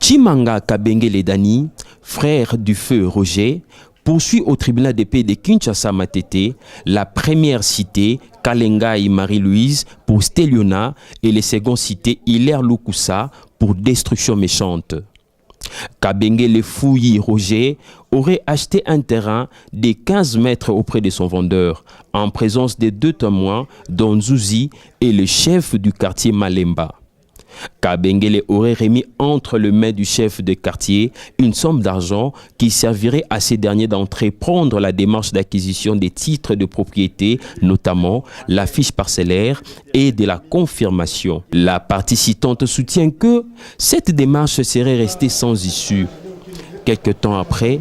Chimanga Kabengele Dani, frère du feu Roger, poursuit au tribunal de paix de Kinshasa Matete la première cité Kalengai Marie-Louise pour Stéliona et les secondes cités Hilaire Lukusa pour destruction méchante. Kabengele Fouilly Roger aurait acheté un terrain de 15 mètres auprès de son vendeur, en présence de 2 témoins, dont Zouzi et le chef du quartier Malemba. Kabengele aurait remis entre les mains du chef de quartier une somme d'argent qui servirait à ces derniers d'entreprendre la démarche d'acquisition des titres de propriété, notamment la fiche parcellaire et de la confirmation. La partie citante soutient que cette démarche serait restée sans issue. Quelque temps après,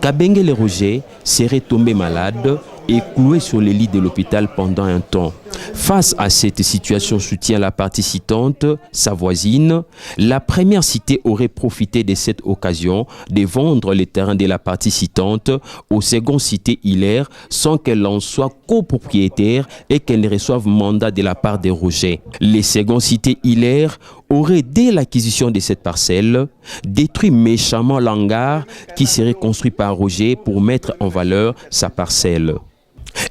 Kabengele Roger serait tombé malade et cloué sur le lit de l'hôpital pendant un temps. Face à cette situation, soutient la partie citante, sa voisine, la première cité aurait profité de cette occasion de vendre les terrains de la partie citante aux secondes cités Hilaire sans qu'elle en soit copropriétaire et qu'elle ne reçoive mandat de la part de Roger. Les secondes cités Hilaire auraient, dès l'acquisition de cette parcelle, détruit méchamment l'hangar qui serait construit par Roger pour mettre en valeur sa parcelle.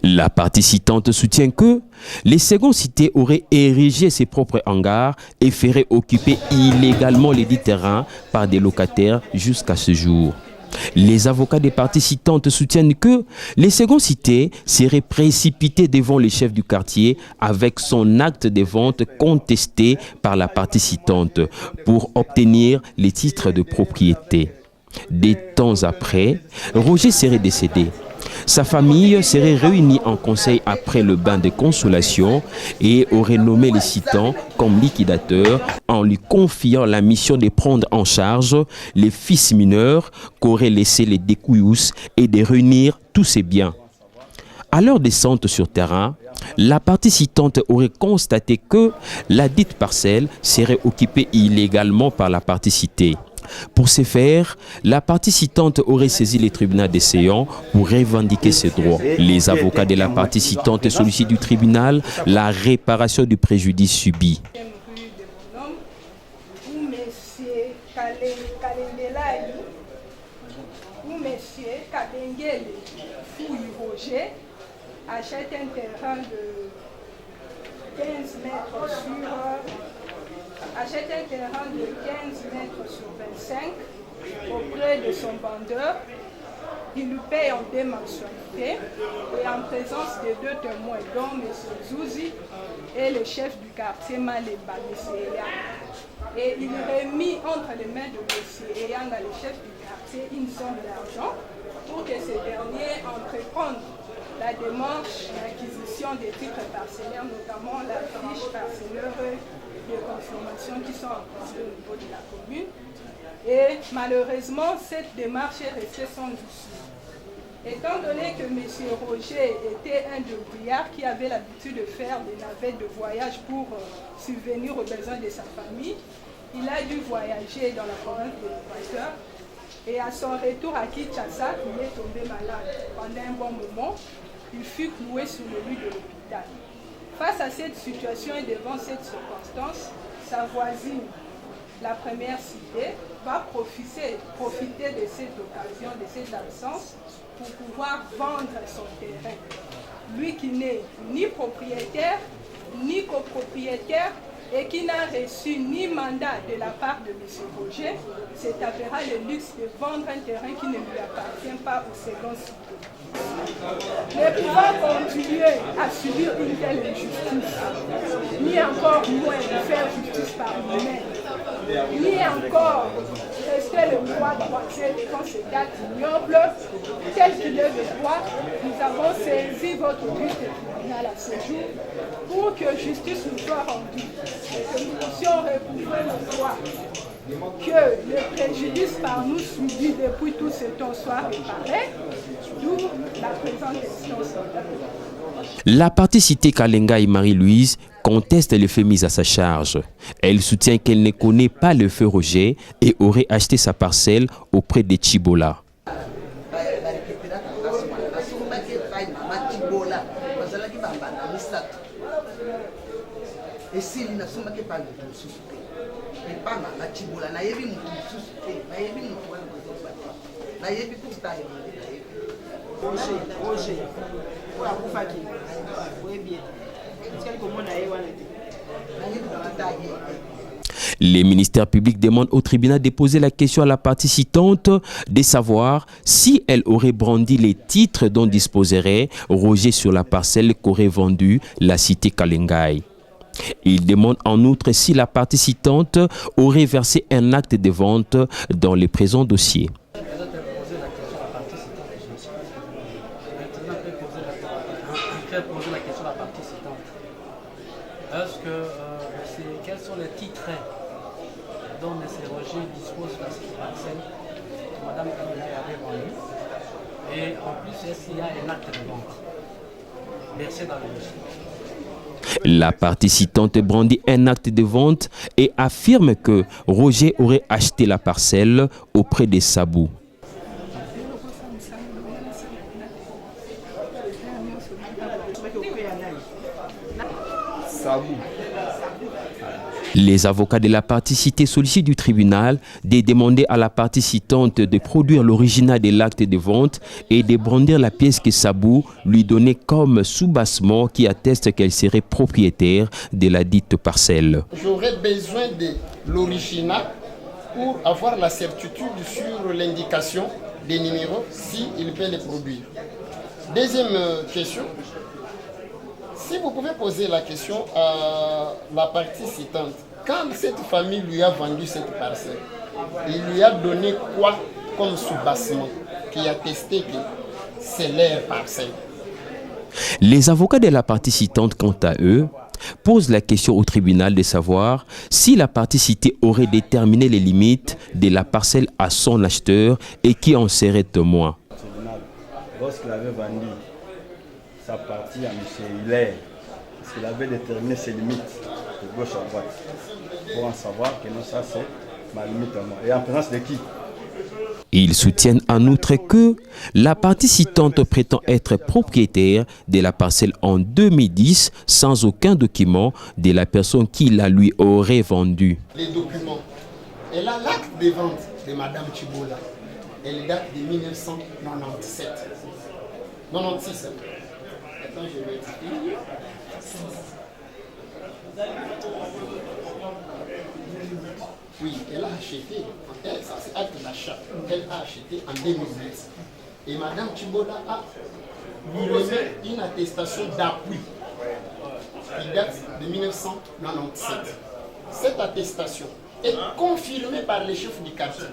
La partie citante soutient que les secondes cités auraient érigé ses propres hangars et feraient occuper illégalement les dix terrains par des locataires jusqu'à ce jour. Les avocats des parties citantes soutiennent que les secondes cités seraient précipités devant le chef du quartier avec son acte de vente contesté par la partie citante pour obtenir les titres de propriété. Des temps après, Roger serait décédé. Sa famille serait réunie en conseil après le bain de consolation et aurait nommé les citants comme liquidateurs en lui confiant la mission de prendre en charge les fils mineurs qu'auraient laissé les Découyous et de réunir tous ses biens. À leur descente sur terrain, la partie citante aurait constaté que la dite parcelle serait occupée illégalement par la partie citée. Pour ce faire, la partie citante aurait saisi les tribunaux des Séons pour revendiquer ses droits. Les avocats de la partie citante sollicitent du tribunal la réparation du préjudice subi. Achète un terrain de 15 mètres sur 25 auprès de son vendeur. Il lui paye en 2 mensualités et en présence de 2 témoins, dont M. Zouzi et le chef du quartier Malemba, M. Eyang. Et il remet entre les mains de M. Eyang, le chef du quartier, une somme d'argent pour que ce dernier entreprenne la démarche d'acquisition des titres parcellaires, notamment la fiche parcellaire de confirmation qui sont enregistrées au niveau de la commune. Et malheureusement, cette démarche est restée sans issue. Étant donné que M. Roger était un débrouillard qui avait l'habitude de faire des navettes de voyage pour subvenir aux besoins de sa famille, il a dû voyager dans la province de l'Équateur. Et à son retour à Kinshasa, il est tombé malade. Pendant un bon moment, il fut cloué sur le lit de l'hôpital. Face à cette situation et devant cette circonstance, sa voisine, la première cité, va profiter de cette occasion, de cette absence, pour pouvoir vendre son terrain. Lui qui n'est ni propriétaire, ni copropriétaire, et qui n'a reçu ni mandat de la part de M. Roger, c'est avérera le luxe de vendre un terrain qui ne lui appartient pas au second cité. Ne pouvant continuer à subir une telle injustice, ni encore moins de faire justice par lui-même, ni encore rester le droit croisé devant ces dates ignobles, tel qu'il est le droit, nous avons saisi votre juste tribunal à ce jour pour que justice nous soit rendue et que nous puissions recouvrer le droit, que le préjudice par nous subi depuis tout ce temps soit réparé, d'où la présente instance. La partie citée Kalengai Marie-Louise conteste les faits mis à sa charge. Elle soutient qu'elle ne connaît pas le feu Roger et aurait acheté sa parcelle auprès de Chibola. pana na Chibola na yebi mutu susu na yebi mutu wana ko na yebi pour ça Roger pour akufa ki oui bien est-ce que comment na yebi wana na yebi ko Les ministères publics demandent au tribunal de poser la question à la partie citante de savoir si elle aurait brandi les titres dont disposerait Roger sur la parcelle qu'aurait vendue la cité Kalengai. Il demande en outre si la partie citante aurait versé un acte de vente dans le présent dossier. Quels sont les titres dont M. Roger dispose de cette parcelle que Mme Kalengai avait vendue? Et en plus, est-ce qu'il y a un acte de vente versé dans le dossier? La partie citante brandit un acte de vente et affirme que Roger aurait acheté la parcelle auprès des Sabou. Les avocats de la partie citée sollicitent du tribunal de demander à la partie citante de produire l'original de l'acte de vente et de brandir la pièce que Sabou lui donnait comme soubassement qui atteste qu'elle serait propriétaire de la dite parcelle. J'aurais besoin de l'original pour avoir la certitude sur l'indication des numéros s'il peut les produire. Deuxième question. Si vous pouvez poser la question à la partie citante, quand cette famille lui a vendu cette parcelle, il lui a donné quoi comme soubassement qui attestait que c'est leur parcelle? Les avocats de la partie citante, quant à eux, posent la question au tribunal de savoir si la partie citée aurait déterminé les limites de la parcelle à son acheteur et qui en serait témoin. Lorsqu'il avait vendu sa partie à M. Hilaire, parce qu'il avait déterminé ses limites de gauche à droite, pour en savoir que non, ça c'est ma limite à moi. Et en présence de qui? Ils soutiennent en outre que la partie citante prétend être propriétaire de la parcelle en 2010 sans aucun document de la personne qui la lui aurait vendue. Les documents. Et là, l'acte de vente de Mme Chibola, elle date de 1997. 96. Attends, je vais expliquer. Oui, elle a acheté, ça c'est acte d'achat, elle a acheté en 2008. Et Mme Chibola a lui remis une attestation d'appui qui date de 1997. Cette attestation est confirmée par les chefs du quartier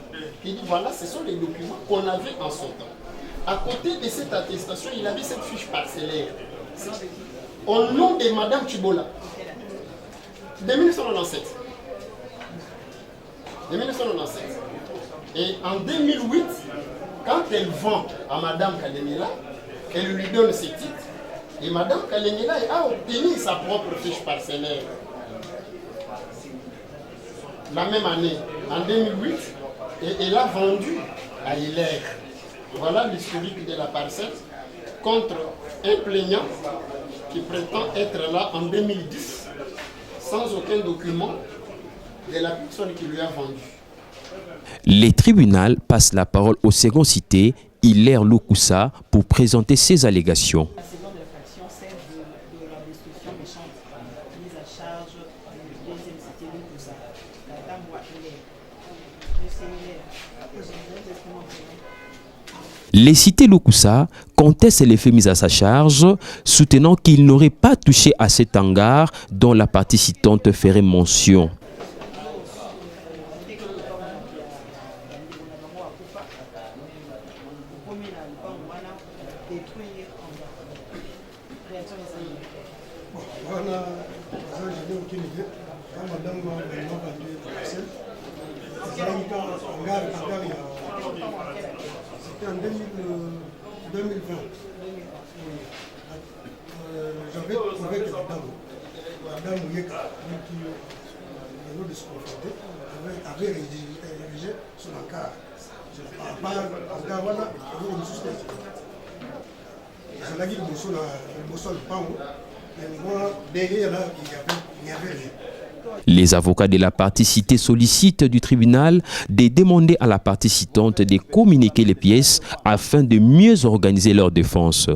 qui dit voilà, ce sont les documents qu'on avait en son temps. À côté de cette attestation, il avait cette fiche parcellaire au nom de Mme Chibola de 1997. De 1997. Et en 2008, quand elle vend à Mme Kalenila, elle lui donne ses titres. Et Mme Kalenila a obtenu sa propre fiche parcellaire. La même année, en 2008, et elle a vendu à Hilaire. Voilà l'historique de la parcelle contre un plaignant qui prétend être là en 2010 sans aucun document de la personne qui lui a vendu. Les tribunaux passent la parole au second cité, Hilaire Loukoussa, pour présenter ses allégations. La seconde infraction, c'est de la destruction méchante, mise à charge du deuxième cité Loukoussa. Madame Hilaire. Monsieur Hilaire. Les cités Loukoussa contestent les faits mis à sa charge, soutenant qu'il n'aurait pas touché à cet hangar dont la partie citante ferait mention. Voilà, je n'ai aucune idée. Quand madame m'a vendu la parcelle, c'était en 2020. J'avais trouvé que madame Mouyeka, qui venait de se confronter, avait rédigé son encart. Je ne parle pas d'encart, voilà, il y avait une suspension. Je l'ai dit, le bossol, le pan. Et moi, derrière là, il n'y avait rien. Les avocats de la partie citée sollicitent du tribunal de demander à la partie citante de communiquer les pièces afin de mieux organiser leur défense.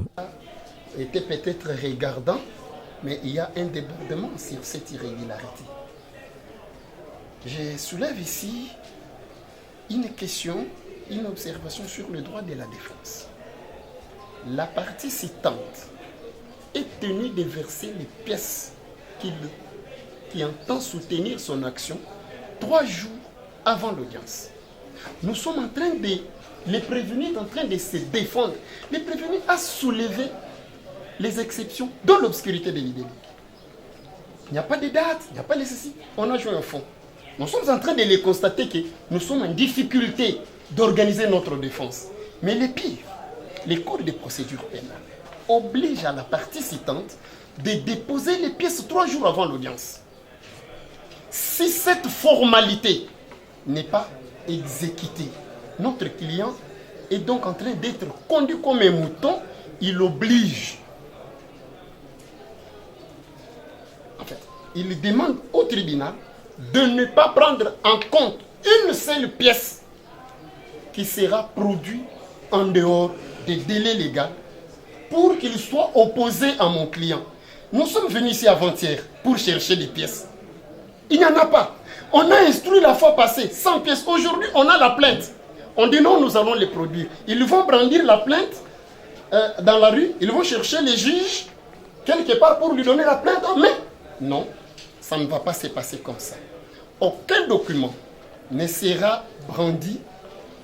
Était peut-être regardant, mais il y a un débordement sur cette irrégularité. Je soulève ici une question, une observation sur le droit de la défense. La partie citante est tenue de verser les pièces qui entend soutenir son action 3 jours avant l'audience. Nous sommes en train de... Les prévenus sont en train de se défendre. Les prévenus ont soulevé les exceptions dans l'obscurité de l'idée. Il n'y a pas de date, il n'y a pas de ceci. On a joué un fond. Nous sommes en train de les constater que nous sommes en difficulté d'organiser notre défense. Mais le pire, les codes de procédure pénale obligent à la partie citante de déposer les pièces 3 jours avant l'audience. Si cette formalité n'est pas exécutée, notre client est donc en train d'être conduit comme un mouton. Il oblige. En fait, il demande au tribunal de ne pas prendre en compte une seule pièce qui sera produite en dehors des délais légaux pour qu'il soit opposé à mon client. Nous sommes venus ici avant-hier pour chercher des pièces. Il n'y en a pas. On a instruit la fois passée 100 pièces. Aujourd'hui, on a la plainte. On dit non, nous allons les produire. Ils vont brandir la plainte dans la rue. Ils vont chercher les juges quelque part pour lui donner la plainte. Mais non, ça ne va pas se passer comme ça. Aucun document ne sera brandi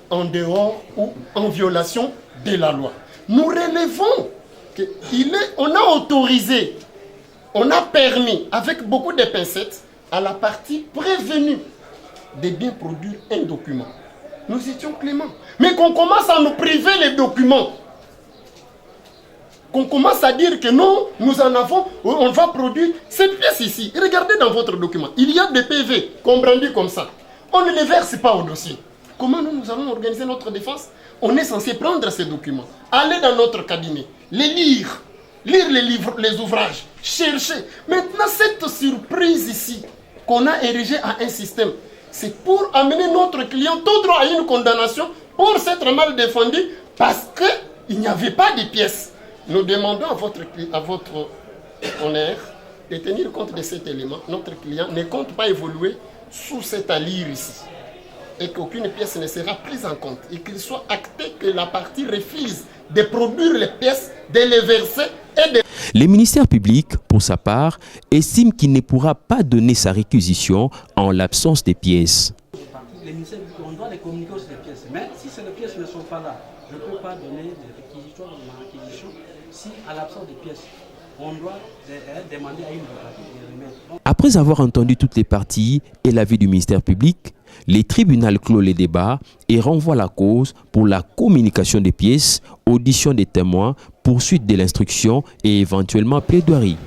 en dehors ou en violation de la loi. Nous relevons qu'on a autorisé, on a permis avec beaucoup de pincettes à la partie prévenue de bien produire un document. Nous étions cléments. Mais qu'on commence à nous priver les documents, qu'on commence à dire que non, nous en avons, on va produire cette pièce ici. Regardez dans votre document, il y a des PV qu'on brandit comme ça. On ne les verse pas au dossier. Comment nous allons organiser notre défense? On est censé prendre ces documents, aller dans notre cabinet, les lire les livres, les ouvrages, chercher. Maintenant, cette surprise ici, qu'on a érigée à un système, c'est pour amener notre client tout droit à une condamnation pour s'être mal défendu parce qu'il n'y avait pas de pièces. Nous demandons à votre honneur de tenir compte de cet élément. Notre client ne compte pas évoluer sous cette allure ici. Et qu'aucune pièce ne sera prise en compte. Et qu'il soit acté que la partie refuse de produire les pièces, de les verser et de... Le ministère public, pour sa part, estime qu'il ne pourra pas donner sa réquisition en l'absence des pièces. Les ministères publics, on doit les communiquer aussi les pièces. Mais si ces pièces ne sont pas là, je ne peux pas donner des réquisitions de ma réquisition. Si à l'absence des pièces, on doit demander à une partie de remettre. Après avoir entendu toutes les parties et l'avis du ministère public, les tribunaux clôt les débats et renvoient la cause pour la communication des pièces, audition des témoins, poursuite de l'instruction et éventuellement plaidoirie.